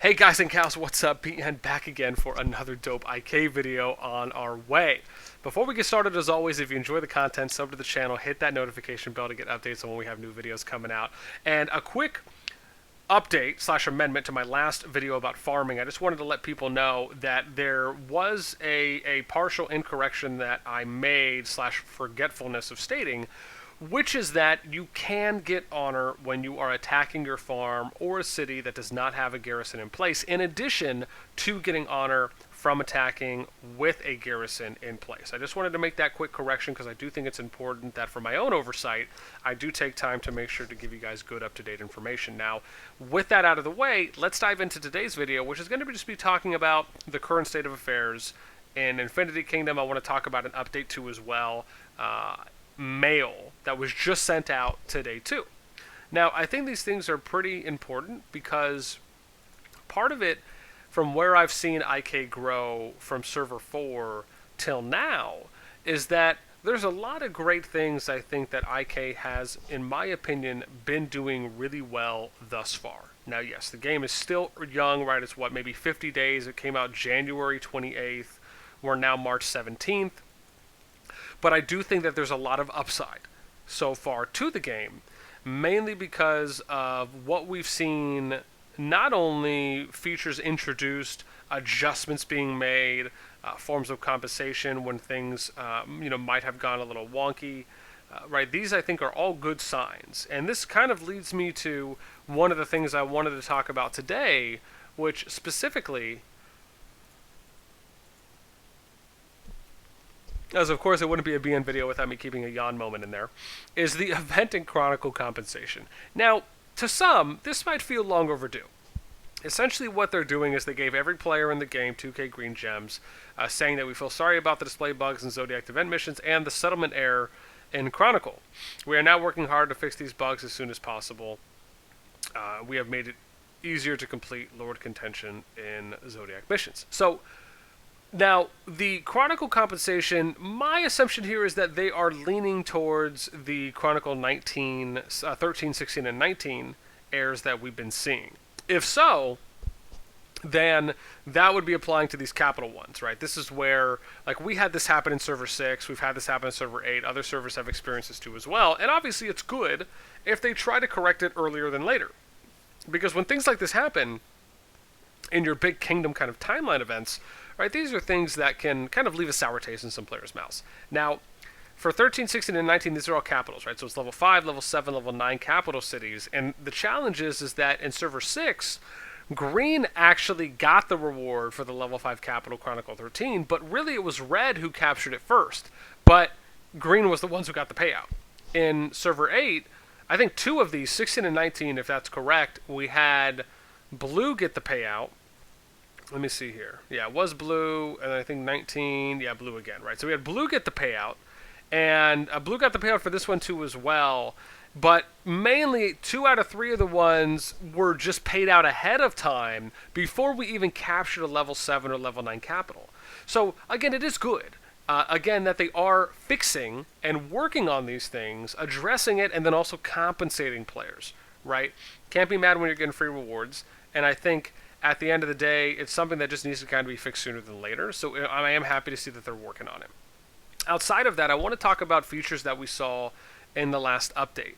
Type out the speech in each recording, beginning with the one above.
Hey guys and gals, what's up? BN back again for another dope IK video on our way. Before we get started, as always, if you enjoy the content, sub to the channel, hit that notification bell to get updates on when we have new videos coming out. And a quick update slash amendment to my last video about farming. I just wanted to let people know that there was a partial incorrection that I made slash forgetfulness of stating, which is that you can get honor when you are attacking your farm or a city that does not have a garrison in place, in addition to getting honor from attacking with a garrison in place. I just wanted to make that quick correction because I do think it's important that for my own oversight, I do take time to make sure to give you guys good up-to-date information. Now, with that out of the way, let's dive into today's video, which is going to just be talking about the current state of affairs in Infinity Kingdom. I want to talk about an update too as well. Mail that was just sent out today too. Now, I think these things are pretty important because part of it, from where I've seen IK grow from server 4 till now, is that there's a lot of great things I think that IK has, in my opinion, been doing really well thus far. Now, yes, the game is still young, right? It's what, maybe 50 days. It came out January 28th. We're now March 17th. But I do think that there's a lot of upside so far to the game, mainly because of what we've seen, not only features introduced, adjustments being made, forms of compensation when things might have gone a little wonky. Right, these I think are all good signs. And this kind of leads me to one of the things I wanted to talk about today, which specifically, as of course it wouldn't be a BN video without me keeping a yawn moment in there, is the event and chronicle compensation. Now, to some, this might feel long overdue. Essentially what they're doing is they gave every player in the game 2k green gems, saying that we feel sorry about the display bugs in Zodiac event missions and the settlement error in Chronicle. We are now working hard to fix these bugs as soon as possible. We have made it easier to complete Lord Contention in Zodiac missions. So, now, the Chronicle compensation, my assumption here is that they are leaning towards the Chronicle 13, 16, and 19 errors that we've been seeing. If so, then that would be applying to these capital ones, right? This is where, like, we had this happen in Server 6, we've had this happen in Server 8, other servers have experienced this too as well, and obviously it's good if they try to correct it earlier than later. Because when things like this happen in your big kingdom kind of timeline events, right, these are things that can kind of leave a sour taste in some players' mouths. Now, for 13, 16, and 19, these are all capitals, right? So it's level 5, level 7, level 9 capital cities. And the challenge is that in Server 6, Green actually got the reward for the level 5 capital Chronicle 13, but really it was Red who captured it first. But Green was the ones who got the payout. In Server 8, I think 2 of these, 16 and 19, if that's correct, we had Blue get the payout. Let me see here. Yeah, it was Blue, and I think 19, yeah, Blue again, right? So we had Blue get the payout, and Blue got the payout for this one too as well, but mainly 2 out of 3 of the ones were just paid out ahead of time before we even captured a level 7 or level 9 capital. So, again, it is good. Again, that they are fixing and working on these things, addressing it, and then also compensating players, right? Can't be mad when you're getting free rewards, and I think at the end of the day, it's something that just needs to kind of be fixed sooner than later. So I am happy to see that they're working on it. Outside of that, I want to talk about features that we saw in the last update,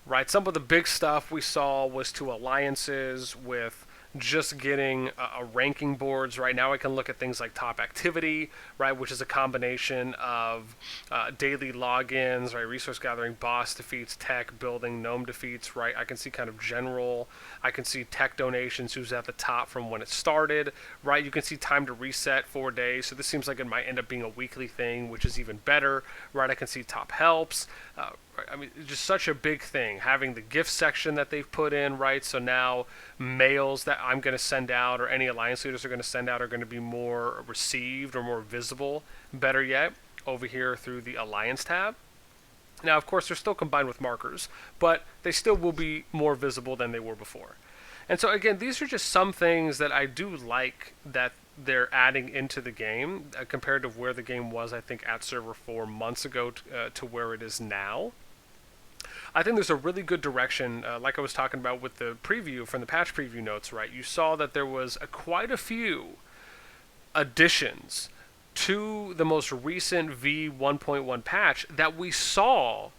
right? Some of the big stuff we saw was to alliances with just getting a ranking boards. Right now I can look at things like top activity, right, which is a combination of daily logins, right, resource gathering, boss defeats, tech, building, gnome defeats, right. I can see kind of general, I can see tech donations, who's at the top from when it started, right. You can see time to reset 4 days, so this seems like it might end up being a weekly thing, which is even better, right. I can see top helps. I mean, just such a big thing, having the gift section that they've put in, right? So now mails that I'm going to send out or any alliance leaders are going to send out are going to be more received or more visible, better yet, over here through the alliance tab. Now, of course, they're still combined with markers, but they still will be more visible than they were before. And so, again, these are just some things that I do like that they're adding into the game compared to where the game was, I think, at server 4 months ago to where it is now. I think there's a really good direction, like I was talking about with the preview from the patch preview notes, right? You saw that there was quite a few additions to the most recent V1.1 patch that we saw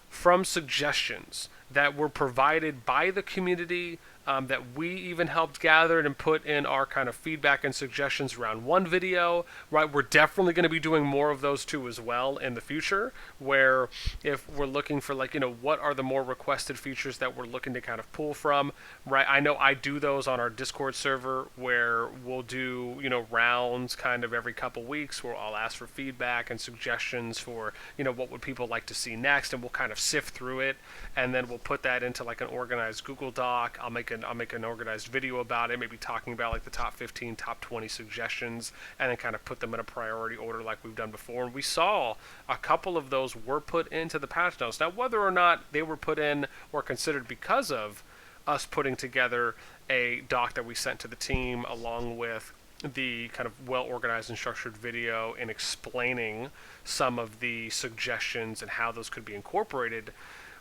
from suggestions that were provided by the community, that we even helped gather and put in our kind of feedback and suggestions around one video, right? We're definitely going to be doing more of those too as well in the future, where if we're looking for like, what are the more requested features that we're looking to kind of pull from, right? I know I do those on our Discord server where we'll do, rounds kind of every couple weeks where I'll ask for feedback and suggestions for, what would people like to see next, and we'll kind of sift through it, and then we'll put that into like an organized Google Doc. I'll make an organized video about it, maybe talking about like the top 15, top 20 suggestions, and then kind of put them in a priority order like we've done before. And we saw a couple of those were put into the patch notes. Now, whether or not they were put in or considered because of us putting together a doc that we sent to the team along with the kind of well-organized and structured video in explaining some of the suggestions and how those could be incorporated,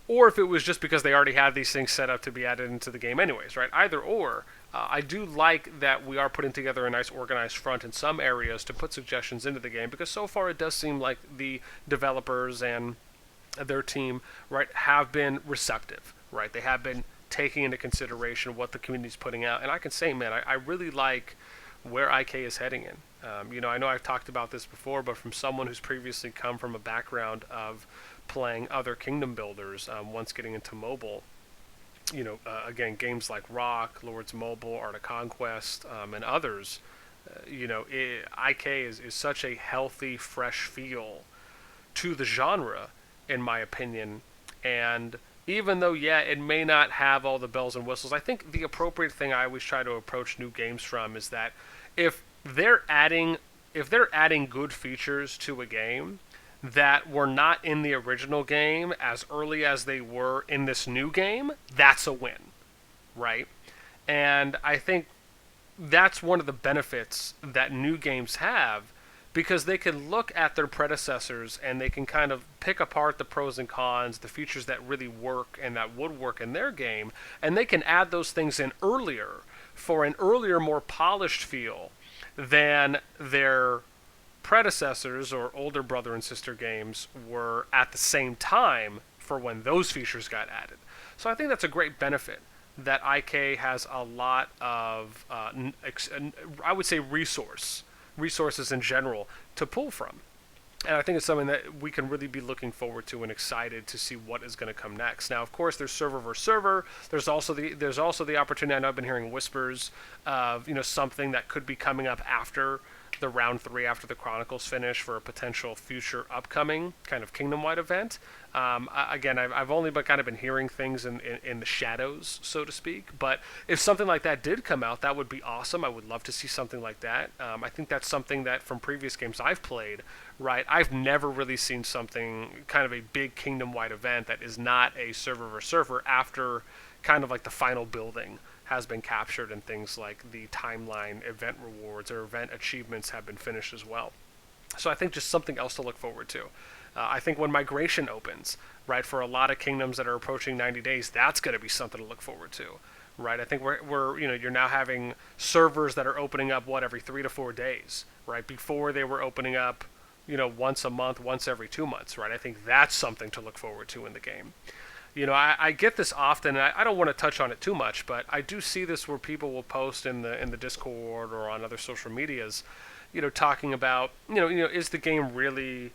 or if it was just because they already had these things set up to be added into the game anyways, right? Either or. I do like that we are putting together a nice organized front in some areas to put suggestions into the game, because so far it does seem like the developers and their team, right, have been receptive, right? They have been taking into consideration what the community's putting out. And I can say, man, I really like where IK is heading in. I know I've talked about this before, but from someone who's previously come from a background of playing other kingdom builders, once getting into mobile, again, games like Rock, Lords Mobile, Art of Conquest, and others, IK is such a healthy, fresh feel to the genre, in my opinion. And even though, it may not have all the bells and whistles, I think the appropriate thing I always try to approach new games from is that if they're adding good features to a game that were not in the original game as early as they were in this new game, that's a win, right? And I think that's one of the benefits that new games have, because they can look at their predecessors and they can kind of pick apart the pros and cons, the features that really work and that would work in their game, and they can add those things in earlier for an earlier, more polished feel than their predecessors or older brother and sister games were at the same time for when those features got added. So I think that's a great benefit that IK has a lot of, I would say, resources in general to pull from. And I think it's something that we can really be looking forward to and excited to see what is going to come next. Now, of course, there's server versus server. There's also the opportunity. I know I've been hearing whispers of something that could be coming up after the round 3, after the Chronicles finish, for a potential future upcoming kind of kingdom-wide event. Again, I've only kind of been hearing things in the shadows, so to speak. But if something like that did come out, that would be awesome. I would love to see something like that. I think that's something that from previous games I've played, right, I've never really seen something, kind of a big kingdom-wide event that is not a server versus server after kind of like the final building has been captured and things like the timeline event rewards or event achievements have been finished as well. So I think just something else to look forward to. I think when migration opens, right, for a lot of kingdoms that are approaching 90 days, that's going to be something to look forward to, right? I think we're you're now having servers that are opening up, every 3 to 4 days, right? Before they were opening up, once a month, once every 2 months, right? I think that's something to look forward to in the game. I get this often, and I don't want to touch on it too much, but I do see this where people will post in the Discord or on other social medias, talking about, is the game really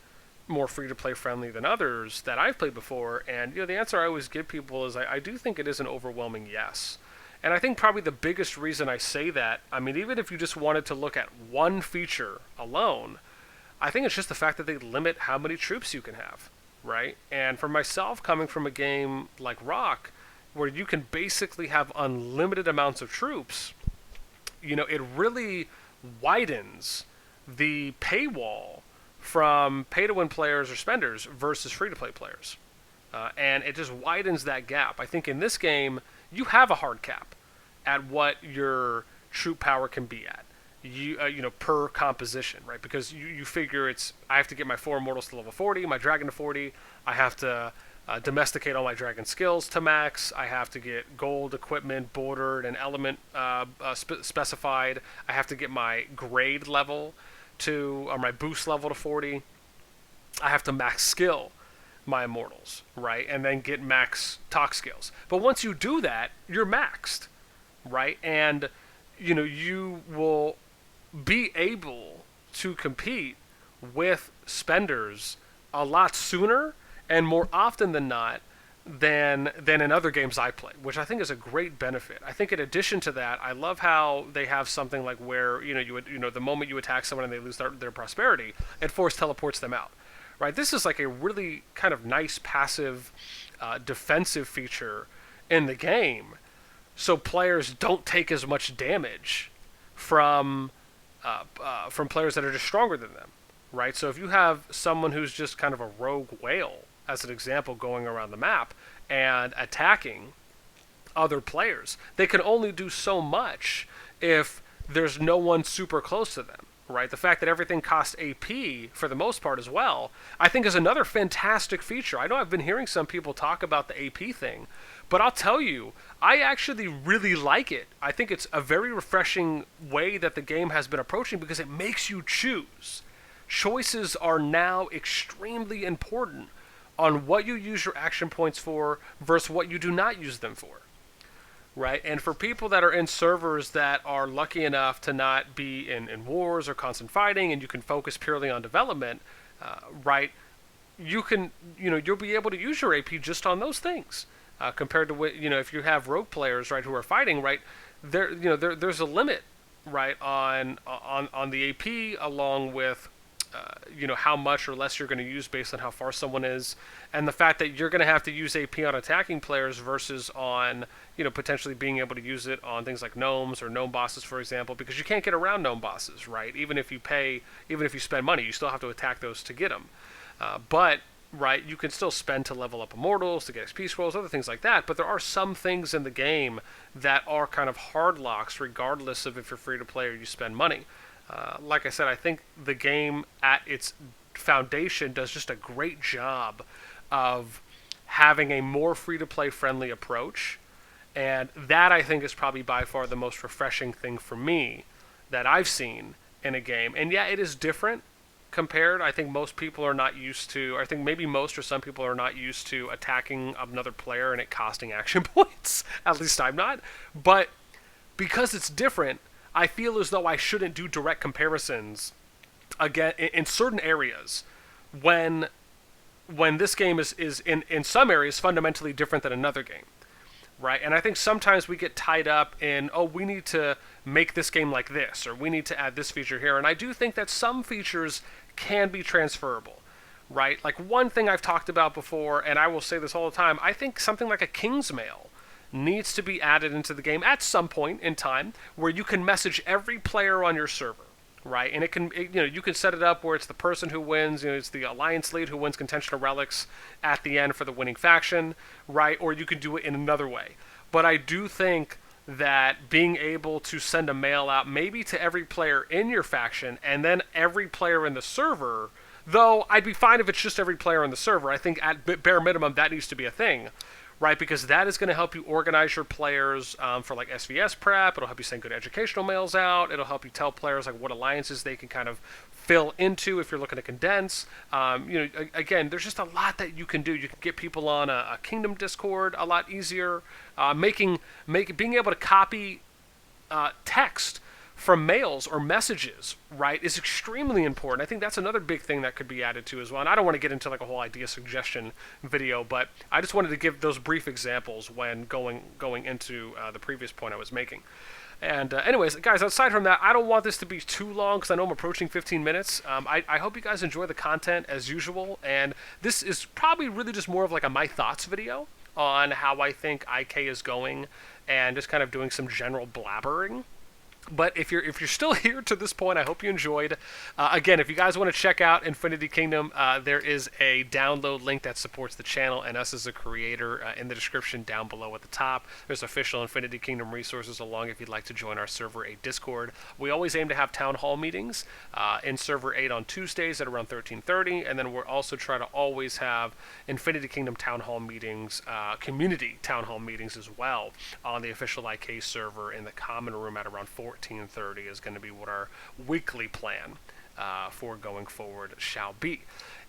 more free-to-play friendly than others that I've played before? And, the answer I always give people is I do think it is an overwhelming yes. And I think probably the biggest reason I say that, I mean, even if you just wanted to look at one feature alone, I think it's just the fact that they limit how many troops you can have. Right? And for myself, coming from a game like Rock, where you can basically have unlimited amounts of troops, it really widens the paywall from pay-to-win players or spenders versus free-to-play players. And it just widens that gap. I think in this game, you have a hard cap at what your troop power can be at. Per composition, right? Because you figure I have to get my 4 immortals to level 40, my dragon to 40. I have to domesticate all my dragon skills to max. I have to get gold equipment bordered and element specified. I have to get my grade level to, or my boost level to 40. I have to max skill my immortals, right? And then get max talk skills. But once you do that, you're maxed, right? And, you will be able to compete with spenders a lot sooner and more often than not than in other games I play, which I think is a great benefit. I think in addition to that, I love how they have something like where the moment you attack someone and they lose their prosperity, it force teleports them out. Right, this is like a really kind of nice passive defensive feature in the game, so players don't take as much damage from players that are just stronger than them. Right, so if you have someone who's just kind of a rogue whale, as an example, going around the map and attacking other players, they can only do so much if there's no one super close to them. Right, the fact that everything costs AP for the most part as well, I think is another fantastic feature. I know I've been hearing some people talk about the AP thing, but I'll tell you, I actually really like it. I think it's a very refreshing way that the game has been approaching because it makes you choose. Choices are now extremely important on what you use your action points for versus what you do not use them for. Right, and for people that are in servers that are lucky enough to not be in wars or constant fighting, and you can focus purely on development, right, you'll be able to use your AP just on those things, compared to if you have rogue players, right, who are fighting, right, there's a limit, right, on the AP, along with how much or less you're going to use based on how far someone is, and the fact that you're going to have to use AP on attacking players versus on potentially being able to use it on things like gnomes or gnome bosses, for example, because you can't get around gnome bosses, right? Even if you spend money, you still have to attack those to get them. But right, you can still spend to level up immortals, to get XP scrolls, other things like that. But there are some things in the game that are kind of hard locks, regardless of if you're free to play or you spend money. Like I said, I think the game at its foundation does just a great job of having a more free-to-play friendly approach, and that I think is probably by far the most refreshing thing for me that I've seen in a game. And yeah, it is different compared. I think most people are not used to, I think maybe most or some people are not used to attacking another player and it costing action points. At least I'm not. But because it's different, I feel as though I shouldn't do direct comparisons again in certain areas when this game is in some areas fundamentally different than another game, right? And I think sometimes we get tied up in, we need to make this game like this, or we need to add this feature here, and I do think that some features can be transferable, right? Like one thing I've talked about before, and I will say this all the time, I think something like a King's Mail needs to be added into the game at some point in time where you can message every player on your server, right? And you can set it up where it's the person who wins, it's the alliance lead who wins contention of relics at the end for the winning faction, right? Or you can do it in another way. But I do think that being able to send a mail out maybe to every player in your faction and then every player in the server, though I'd be fine if it's just every player in the server. I think at bare minimum that needs to be a thing, right? Because that is going to help you organize your players for like SVS prep. It'll help you send good educational mails out. It'll help you tell players like what alliances they can kind of fill into if you're looking to condense. Again, there's just a lot that you can do. You can get people on a Kingdom Discord a lot easier. Being able to copy text from mails or messages, right, is extremely important. I think that's another big thing that could be added to as well. And I don't want to get into like a whole idea suggestion video, but I just wanted to give those brief examples when going into the previous point I was making. And anyways, guys, aside from that, I don't want this to be too long because I know I'm approaching 15 minutes. I hope you guys enjoy the content as usual. And this is probably really just more of like a my thoughts video on how I think IK is going and just kind of doing some general blabbering. But if you're still here to this point, I hope you enjoyed. Again, if you guys want to check out Infinity Kingdom, there is a download link that supports the channel and us as a creator in the description down below at the top. There's official Infinity Kingdom resources along if you'd like to join our Server 8 Discord. We always aim to have town hall meetings in Server 8 on Tuesdays at around 13:30, and then we're also try to always have Infinity Kingdom town hall meetings, community town hall meetings as well on the official IK server in the common room at around 14:30 is going to be what our weekly plan for going forward shall be.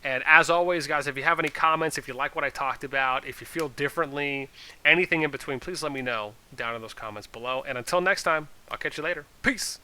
And as always, guys, if you have any comments, if you like what I talked about, if you feel differently, anything in between, please let me know down in those comments below. And until next time, I'll catch you later. Peace!